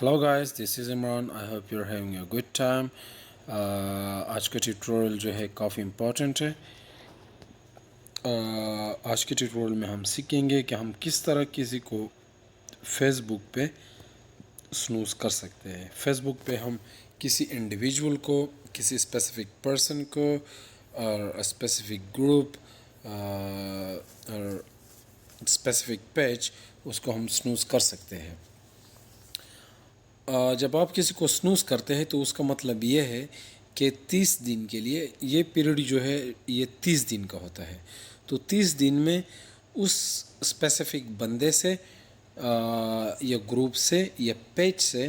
Hello guys, this is Imran. I hope you are having a good time. आज का tutorial जो है काफ़ी इम्पोर्टेंट है। आज के ट्यूटोरियल में हम सीखेंगे कि हम किस तरह किसी को फेसबुक पे स्नूज़ कर सकते हैं। फेसबुक पे हम किसी इंडिविजुअल को, किसी स्पेसिफिक पर्सन को और स्पेसिफिक ग्रुप और स्पेसिफिक पेज, उसको हम स्नूज़ कर सकते हैं। जब आप किसी को स्नूज़ करते हैं तो उसका मतलब ये है कि 30 दिन के लिए ये पीरियड जो है ये 30 दिन का होता है। तो 30 दिन में उस स्पेसिफिक बंदे से या ग्रुप से या पेज से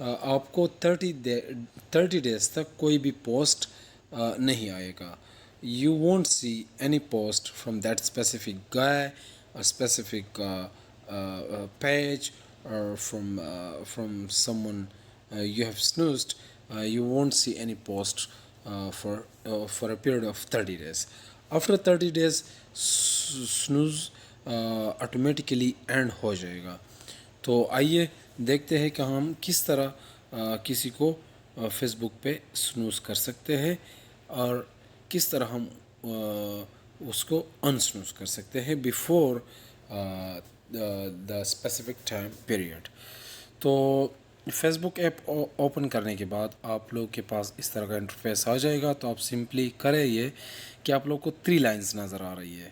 आपको 30 डेज तक कोई भी पोस्ट नहीं आएगा। You won't see any post from that specific guy, specific page, or from someone you have snoozed. You won't see any post for a period of 30 days. After 30 days snooze automatically and हो जाएगा। तो आइए देखते हैं कि हम किस तरह किसी को फेसबुक पे स्नूज़ कर सकते हैं और किस तरह हम उसको अनस्नूज़ कर सकते हैं before the specific time period. तो फेसबुक ऐप ओपन करने के बाद आप लोग के पास इस तरह का इंटरफेस आ जाएगा। तो आप सिंपली करें ये कि आप लोग को 3 लाइंस नज़र आ रही है,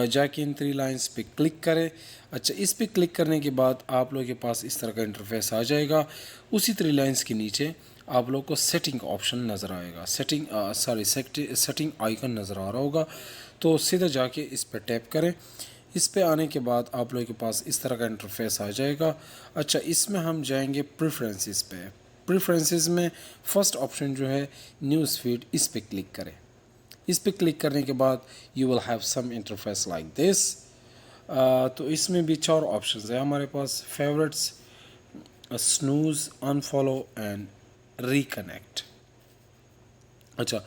जाके इन 3 लाइंस पे क्लिक करें। अच्छा, इस पे क्लिक करने के बाद आप लोग के पास इस तरह का इंटरफेस आ जाएगा। उसी 3 लाइंस के नीचे आप लोग को सेटिंग ऑप्शन नज़र आएगा, सेटिंग आइकन नज़र आ रहा होगा। तो सीधा जाके इस पर टैप करें। इस पे आने के बाद आप लोगों के पास इस तरह का इंटरफेस आ जाएगा। अच्छा, इसमें हम जाएंगे प्रेफरेंसेस पे। प्रेफरेंसेस में फर्स्ट ऑप्शन जो है न्यूज़ फीड, इस पे क्लिक करें। इस पे क्लिक करने के बाद you will have some interface like this. तो इसमें भी 4 ऑप्शंस है हमारे पास: favourites, snooze, unfollow and reconnect. अच्छा,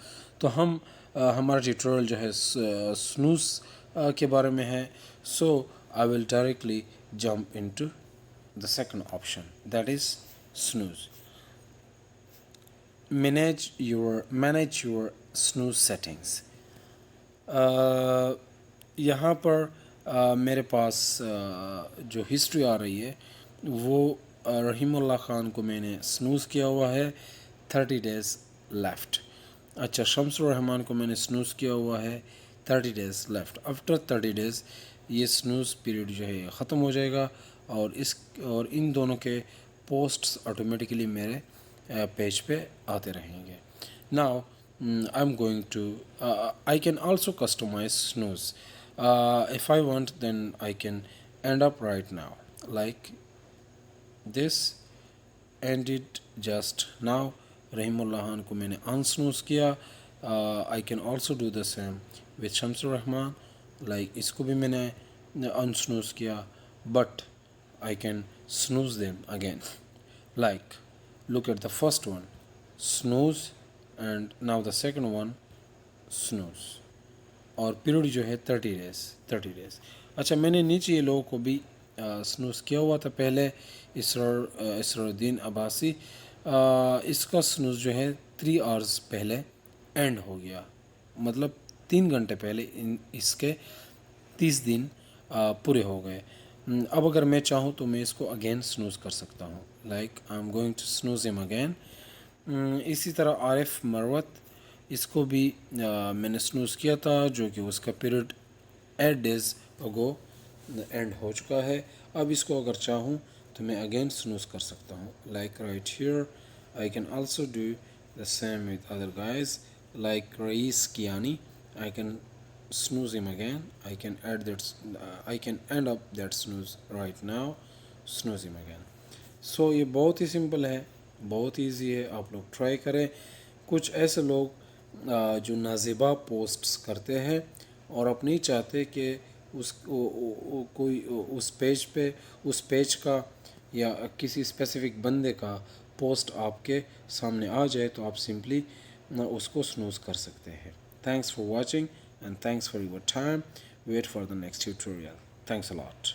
तो हमारा ट्यूटोरियल जो है स्नूज के बारे में है। So I will directly jump into the second option, that is snooze. Manage your snooze settings. यहाँ पर मेरे पास जो हिस्ट्री आ रही है वो रहीमुल्लाह ख़ान को मैंने स्नूज़ किया हुआ है, 30 डेज़ लेफ़्ट। अच्छा, शम्सुर रहमान को मैंने स्नूज़ किया हुआ है, 30 डेज़ लेफ़्ट। आफ्टर 30 डेज़ ये स्नूज़ पीरियड जो है ख़त्म हो जाएगा और इन दोनों के पोस्ट्स ऑटोमेटिकली मेरे पेज पे आते रहेंगे। Now I'm going to I can also customize snooze. If I want, then I can end up right now like this. Ended just now. Rahimullah Khan को मैंने unsnooze किया। I can also do the same with Shamsur Rahman, like इसको भी मैंने unsnooze किया, but I can snooze them again. Like, look at the first one, snooze, and now the second one, snooze. और period जो है 30 days. अच्छा, मैंने नीचे ये लोगों को भी स्नूज़ किया हुआ था पहले। इसरुद्दीन अब्बासी, इसका स्नूज़ जो है 3 आवर्स पहले एंड हो गया, मतलब 3 घंटे पहले इसके 30 दिन पूरे हो गए। अब अगर मैं चाहूँ तो मैं इसको अगेन स्नूज़ कर सकता हूँ, like I am going to snooze him again. इसी तरह आरिफ मरवत, इसको भी मैंने स्नूज़ किया था, जो कि उसका पीरियड 8 डेज़ अगो एंड हो चुका है। अब इसको अगर चाहूँ तो मैं अगेन स्नूज़ कर सकता हूँ, like right here. I can also do the same with other guys like Raees Kiani. I can snooze him again. I can end up that snooze right now. Snooze him again. So ये बहुत ही simple है, बहुत easy है, आप लोग try करें। कुछ ऐसे लोग जो नाज़िबा पोस्ट्स करते हैं और आप नहीं चाहते कि कोई उस पेज का या किसी स्पेसिफिक बंदे का पोस्ट आपके सामने आ जाए, तो आप सिंपली उसको स्नूज़ कर सकते हैं। Thanks for watching and thanks for your time. Wait for the next tutorial. Thanks a lot.